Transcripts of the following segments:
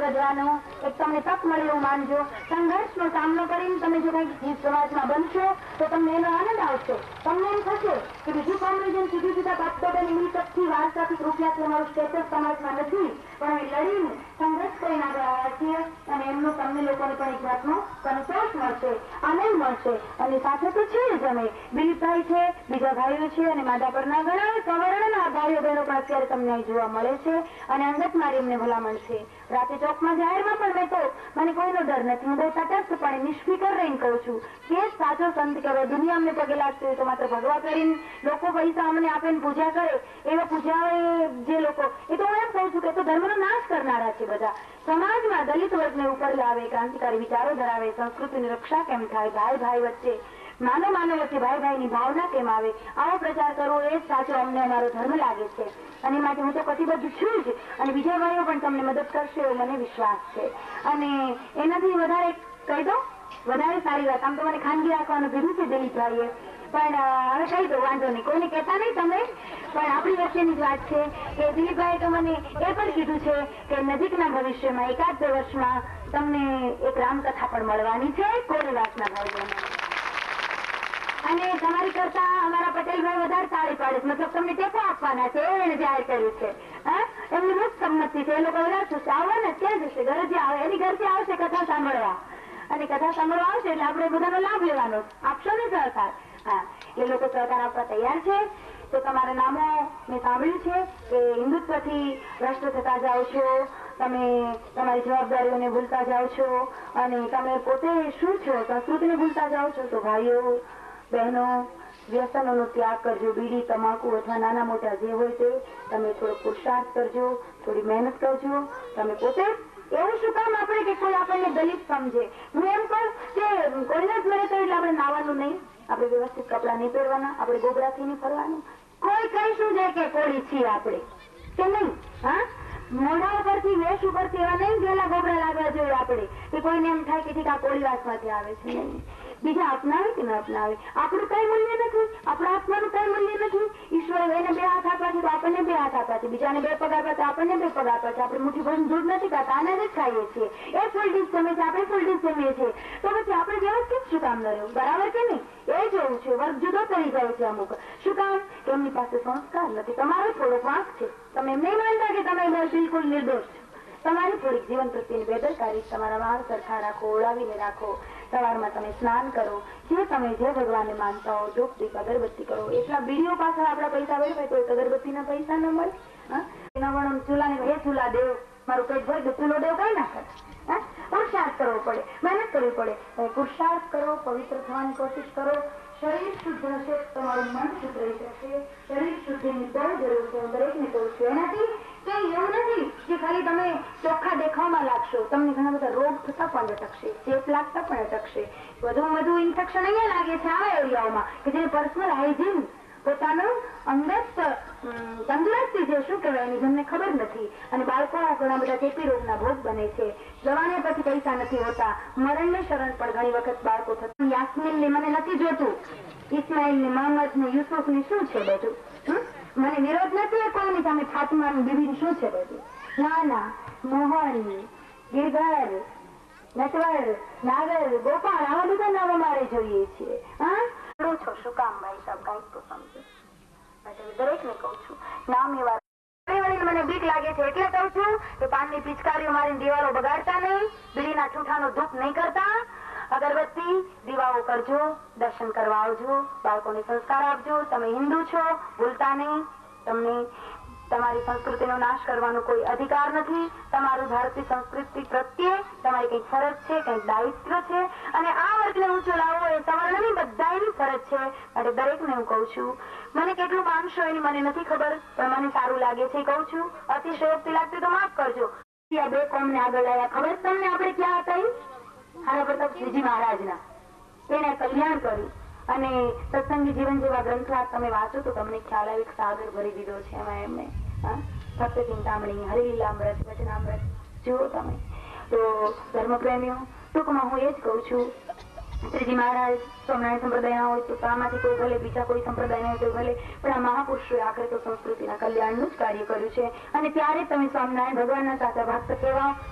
વધવાનો એક તમને તક મળે એવું માનજો. સંઘર્ષનો સામનો કરીને તમે જો કંઈક સમાજમાં બનશો તો તમને એનો આનંદ આવશે. તમને એમ થશે કે બીજું કોમ્યુનિઝમ સીધી સીધા બાપદાદાની મિલકતથી વારસાથી રૂપિયાથી અમારું સ્ટેટસ સમાજમાં નથી, પણ અમે લડીને સંઘર્ષ કરીને આગળ આવ્યા છીએ અને એમનો તમને લોકોને પણ એક જાતનો સંતોષ મળશે, આનંદ મળશે. અને સાથે તો છે જ અમે દિલીપભાઈ છે, બીજા ભાઈઓ છે અને માધાપરના ઘણા સવર્ણના ભાઈઓ બહેનો પણ અત્યારે તમને અહીં જોવા મળે છે અને અંગત મારી એમને ભલામણ છે. રાતે ચોકમાં જાહેરમાં પણ મેં તો મને કોઈનો ડર નથી, હું બહુ તટસ્થપણે નિષ્ફિકર રહીને કહું છું કે સાચો સંત કહેવાય. દુનિયા અમને પગે લાગતી હોય તો માત્ર ભગવા કરીને લોકો પૈસા અમને આપે ને પૂજા કરે એવા પૂજા જે લોકો, એ તો હું એમ કહું છું કે તો ધર્મનો નાશ કરનારા છે બધા. સમાજમાં દલિત વર્ગને ઉપર લાવે, ક્રાંતિકારી વિચારો ધરાવે, સંસ્કૃતિની રક્ષા કેમ થાય, ભાઈ ભાઈ વચ્ચે માનવ માનવ વચ્ચે ભાઈ ભાઈની ભાવના કેમ આવે, આવો પ્રચાર કરવો એ સાચો અમને અમારો ધર્મ લાગે છે. અને માટે હું તો કટિબદ્ધ છું જ અને બીજા ભાઈઓ પણ તમને મદદ કરશે એવો મને વિશ્વાસ છે. અને એનાથી વધારે કહી દો, વધારે સારી વાત, આમ તો મને ખાનગી રાખવાનું કીધું છે દિલીપભાઈએ, પણ હવે કહી દો, વાંધો નહીં, કોઈને કહેતા નહીં તમે, પણ આપણી વચ્ચેની જ વાત છે કે દિલીપભાઈએ તો મને એ પણ કીધું છે કે નજીકના ભવિષ્યમાં 1-2 વર્ષમાં તમને એક રામકથા પણ મળવાની છે કોળીવાસના ભાઈઓને. અને તમારી કરતા અમારા પટેલભાઈ વધારે તાળી પાડે છે, મતલબ તમને ટેકો આપવાના છે એવું એને જાહેર કર્યું છે. એમની મુક્ત સંમતિ છે, એ લોકો વધારે થશે, આવવા ને ક્યાં જશે, ઘરે જે આવે એની ઘરથી આવશે કથા સાંભળવા, અને કથા સાંભળવા આવશે એટલે આપણે બધાનો લાભ લેવાનો. આપશો ને સહકાર? હા, એ લોકો સહકાર આપવા તૈયાર છે. તો તમારા નામો મેં સાંભળ્યું છે કે હિન્દુત્વથી ભ્રષ્ટ થતા જાઓ છો, તમે તમારી જવાબદારીઓને ભૂલતા જાઓ છો અને તમે પોતે શું છો સંસ્કૃતિને ભૂલતા જાઓ છો. તો ભાઈઓ બહેનો, વ્યસનોનો ત્યાગ કરજો, બીડી તમાકુ અથવા નાના મોટા જે હોય તે તમે થોડો પુરુષાર્થ કરજો, થોડી મહેનત કરજો. તમે પોતે એવું શું કામ આપણે કે કોઈ આપણને દલિત સમજે. હું એમ કહું કે કોઈને જ મળે તો એટલે આપણે નાવાનું નહીં, આપણે વ્યવસ્થિત કપડા નહીં પહેરવાના, આપણે ગોબરાથી નહીં ફરવાનું. કોઈ કઈ શું જાય કે કોળી છીએ આપણે કે નહીં? હા, મોઢા ઉપરથી વેશ ઉપરથી એવા નહીં ગયેલા ગોબરા લાગવા જોઈએ આપણે કે કોઈને એમ થાય કે ઠીક આ કોળીવાસમાંથી આવે છે. નહીં, બીજા અપનાવે કે ન અપનાવે, આપણું કઈ મૂલ્ય નથી, આપણા આત્માનું કઈ મૂલ્ય નથી. ઈશ્વરે એને 2 હાથ આપ્યા છે તો આપણને 2 હાથ આપ્યા છે, બીજાને 2 પગ આપ્યા તો આપણને 2 પગ આપ્યા છે. આપણે મુઠ્ઠી ભરીને દૂધ નથી ખાતા, આને જ ખાઈએ છીએ. એ ફૂલ ડીશ જમે છે, આપણે ફૂલ ડીશ જમીએ છીએ. તો પછી આપણે વ્યવસ્થિત શું કામ ન રહ્યું? બરાબર કે નહીં? એ જોવું છે. વર્ગ જુદો કરી જાય છે અમુક. શું કામ? એમની પાસે સંસ્કાર નથી. તમારો થોડોક વાંક છે. તમે એમ નહીં માનતા કે તમે બિલકુલ નિર્દોષ છો. તમારી થોડીક જીવન પ્રત્યેની બેદરકારી, તમારા વાળ સરખા રાખો, ઓળાવીને રાખો. સવારમાં તમે સ્નાન કરો, જે તમે જે ભગવાનને માનતા હો, ધૂપ દીપ અગરબત્તી કરો. એટલા બીડીઓ પાછળ આપણા પૈસા વેડવાય તો અગરબત્તીના પૈસા ન મળે. ચૂલાને હે ચૂલા દેવ, મારું પેટ ભરી દે, ચૂલો દેવ કઈ ના કરે. પુરુષાર્થ કરવો પડે, મહેનત કરવી પડે. પુરુષાર્થ કરો, પવિત્ર થવાની કોશિશ કરો. શરીર શુદ્ધ હશે તમારું મન શુદ્ધ રહી શકશે. શરીર શુદ્ધિની બહુ જરૂર છે, હું દરેકને કહું છું. એનાથી કઈ એવું નથી કે ખાલી તમે ચોખ્ખા દેખાવમાં લાગશો, તમને ઘણા બધા રોગ થતા પણ અટકશે, ચેપ લાગતા પણ અટકશે. વધુ ઇન્ફેક્શન અહીંયા લાગે છે આવા એરિયાઓમાં કે જે પર્સનલ હાઇજીન, પોતાનું અંગત તંદુરસ્તી છે શું કહેવાય એની જેમને ખબર નથી. અને બાળકો ઘણા બધા ચેપી રોગના ભોગ બને છે. દવાને પછી પૈસા નથી હોતા, મરણને શરણ પણ ઘણી વખત બાળકો થતા. યાસ્મીન ને મને નથી જોતું, ઇસ્માઇલ ને મોહમ્મદ ને યુસુફ ને શું છે બધું? મને વિરોધ નથી કોઈની સામે. ફાતિમા ની બીબી શું છે બધું? ના ના, મોહન, ગિરધર, નટવર, નાગર, ગોપાલ, આવા બધા નામ અમારે જોઈએ છીએ. હા, છો શું કામ ભાઈ સાહેબ? કઈક તો સમજો. દરેક ને કઉ છું, નામ એવા મને બીક લાગે છે એટલે કઉ છું કે પાનની પિચકારીઓ મારીને દિવાલો બગાડતા નહીં, બીડીના ઠૂઠાનો ધૂપ નહીં કરતા, અગરબત્તી દીવાઓ કરજો, દર્શન કરવા આવજો, બાળકોને સંસ્કાર આપજો. તમે હિન્દુ છો, ભૂલતા નહીં. તમને તમારી સંસ્કૃતિનો નાશ કરવાનો કોઈ અધિકાર નથી. તમારું ભારતીય સંસ્કૃતિ પ્રત્યે તમારી કઈક ફરજ છે, કઈક દાયિત્વ છે અને આ વર્ગને ઊંચો લાવવો એ સવર્ણની બધાની ફરજ છે. માટે દરેકને હું કઉ છું, મને કેટલું માનશો એની મને નથી ખબર, પણ મને સારું લાગે છે કઉ છું. અતિશયોક્તિ લાગતી તો માફ કરજો. આ 2 કોમને આગળ લાવ્યા, ખબર તમને આપણે ક્યાં હતા? હારા પ્રતાપસિંહજી મહારાજના. એને કલ્યાણ કર્યું અને સત્સંગી જીવન જેવા ગ્રંથો તમે વાંચો તો તમને ખ્યાલ આવે. સાગર ભરી દીધો છે એમાં એમને. ભક્ત ચિંતામણી, હરિલીલામૃત, વચનામૃત જુઓ તમે. તો ધર્મપ્રેમીઓ, ટૂંકમાં હું એ જ કઉ છું શ્રીજી મહારાજ સ્વામિનારાયણ સંપ્રદાયના હોય તો આમાંથી કોઈ ભલે, બીજા કોઈ સંપ્રદાયના હોય તો ભલે, પણ આ મહાપુરુષોએ આખરે તો સંસ્કૃતિના કલ્યાણનું જ કાર્ય કર્યું છે. અને ત્યારે તમે સ્વામિનારાયણ ભગવાનના સાચા ભક્ત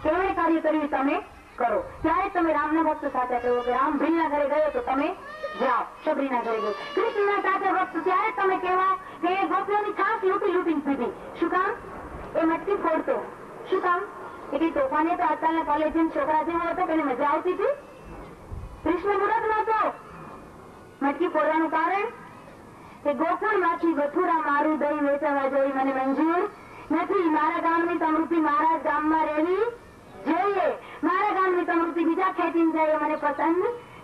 કેવળ કાર્ય કર્યું તમે કરો. ત્યારે તમે રામના ભક્ત સાચા કહો કે રામ ભીલના ઘરે ગયો તો તમે જાઓ, શબરીના ઘરે ગયો. કૃષ્ણના સાચા ભક્ત ત્યારે તમે કહેવાઓ કે એ ગોપીઓની છાસ લૂંટીને પીધી. શું કામ? એ મટકી ફોડતો. શું કામ? એટલી તોફાની તો આજકાલના કોલેજિયન છોકરા જેવો હતો કે એને મજા આવતી હતી. કૃષ્ણ મૂરત નહોતો. મટકી ફોડવાનું કારણ કે ગોકુળમાંથી મથુરા મારું દહીં વેચાવા જઈ મને મંજૂર નથી. મારા ગામની સમૃદ્ધિ મારા ગામમાં રહેવી જોઈએ. મારા ગામની સમૃદ્ધિ બીજા ખેંચીને જાય મને પસંદ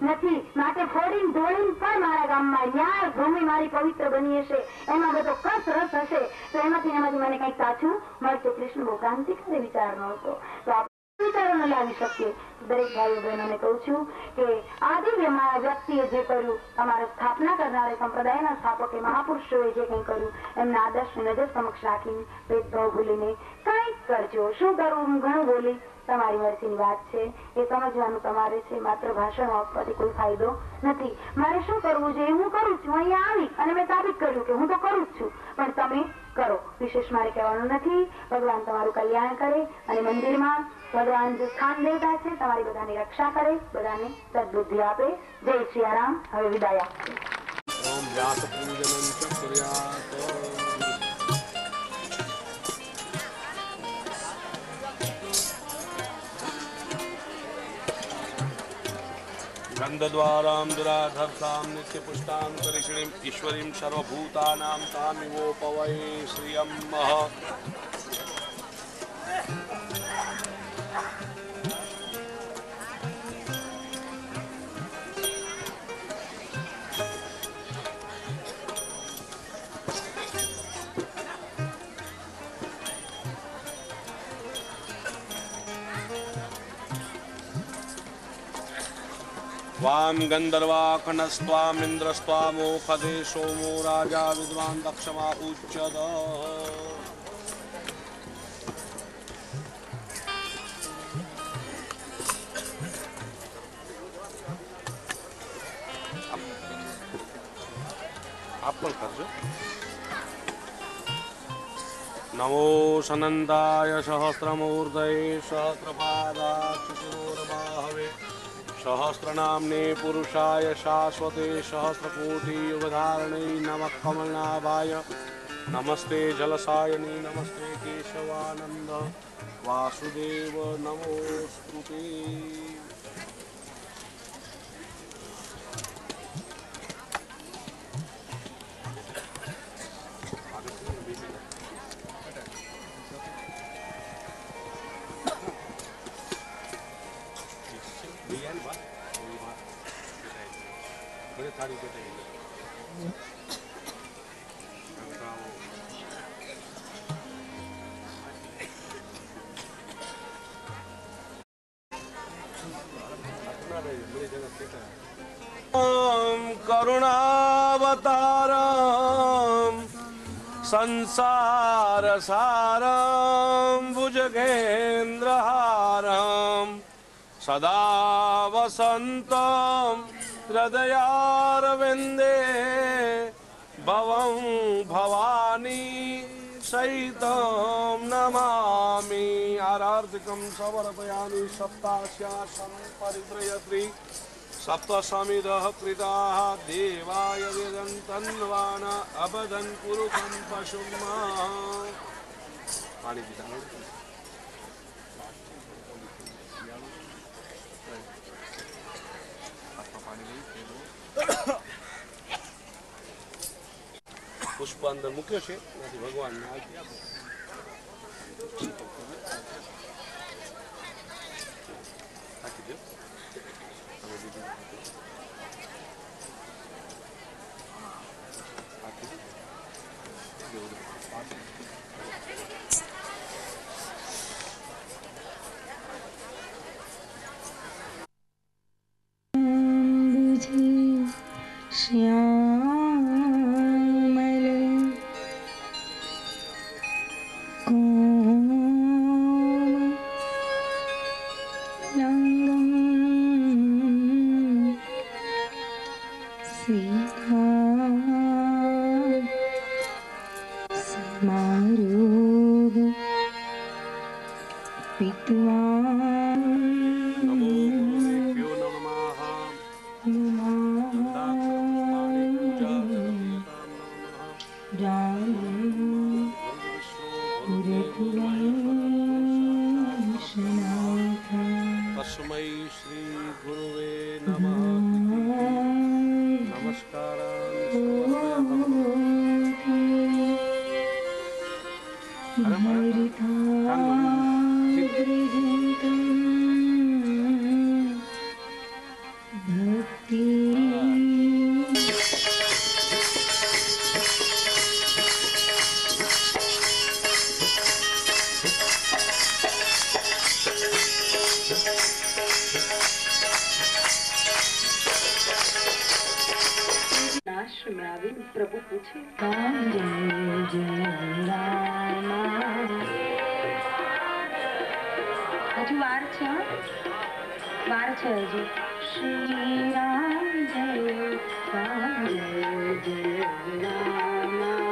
નથી. માટે ફોડીને ધોળીને પણ મારા ગામમાં ન્યાય ભૂમિ મારી પવિત્ર બની હશે, એમાં બધો કસ રસ હશે તો એમાંથી મને કંઈક સાચું મળશે. કૃષ્ણ બહુ ક્રાંતિકારી વિચાર નહોતો તો વિચારો ન લાવી શકીએ. દરેક ભાઈઓ બહેનોને કહું છું કે આદિ વ્યક્તિએ જે કર્યું, અમારા સ્થાપના કરનારે સંપ્રદાયના સ્થાપકે મહાપુરુષોએ જે કંઈ કર્યું, એમના આદર્શને નજર સમક્ષ રાખીને ભેદભાવ ભૂલીને કંઈક કરજો. શું કરવું? હું ઘણું બોલી, તમારી મરજીની વાત છે, એ સમજવાનું તમારે છે. માત્ર ભાષણો આપવાથી કોઈ ફાયદો નથી. મારે શું કરવું જોઈએ હું કરું છું. અહીંયા આવી અને મેં સાબિત કર્યું કે હું તો કરું જ છું, પણ તમે કરો. વિશેષ મારે કહેવાનું નથી. ભગવાન તમારું કલ્યાણ કરે અને મંદિરમાં ભગવાન જે સ્થાન દેવતા છે તમારી બધાની રક્ષા કરે, બધાને સદબુદ્ધિ આપે. જય સિયારામ. હવે વિદાય આપશે. ઓમ વ્યાસ પૂજનં ચ કુર્યાત. ગંધદ્વારામ દુરાધર્ષામ નિત્યપુષ્ટામ કરીષિણીમ ઈશ્વરીમ સર્વભૂતાનામ તામિવોપવૈ શ્રિયમ वाम गंधर्वाखनस्त्वामिन्द्रस्त्वामोखदे सोमो राजा विद्वान् दक्षमा उच्यत. आप पण करजो. नमो सनन्दाय सहस्रमूर्धये सहस्रपादाक्षिशिरोर्बाहवे सहस्रनाम्ने पुरुषाय शाश्वते सहस्रकोटि युगधारणे नमः कमलनाभाय नमस्ते जलसायने नमस्ते केशवानंद वासुदेव नमोस्तुते. करुणावतारम संसारसारम भुजगेन्द्रहारम सदा वसन्तं हृदयारविन्दे भवं भवानी सहितं नमामि. आरार्तिकं समर्पयामि. सप्तास्यासं परित्रयत्री सप्तसमिदः कृताः देवाय वेदन्तन्वान अबदन् पुरुषं पशुमा. पाणी पीता પુષ્પ અંદર મૂક્યો છે, ભગવાનને આરતી આપો. રાખી દો. नमो गुरुभ्यो नमः। गन्धाक्षरपुष्पाणि पूजाविधीयतां नमः। गुरुर्विष्णु गुरुर्देवो महेश्वरः तस्मै श्री गुरुवे नमः। नमस्कारान् આશ્રમ આવીને પ્રભુ પૂછે હજુ વાર છે હજુ શ્રી રામ જય રામ જય જય રામ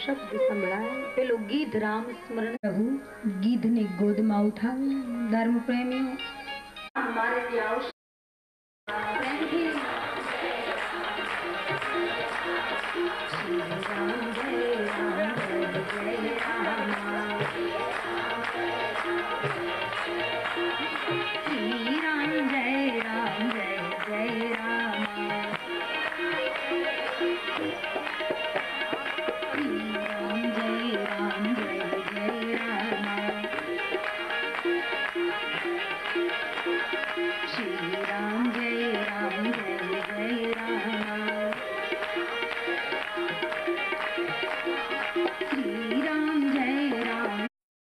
શબ્દ સંભળાય પેલો ગીધ રામ સ્મરણ પ્રભુ ગીધને ગોદમાં ઉઠાવે ધર્મ પ્રેમીઓ મારે ત્યાં આવશે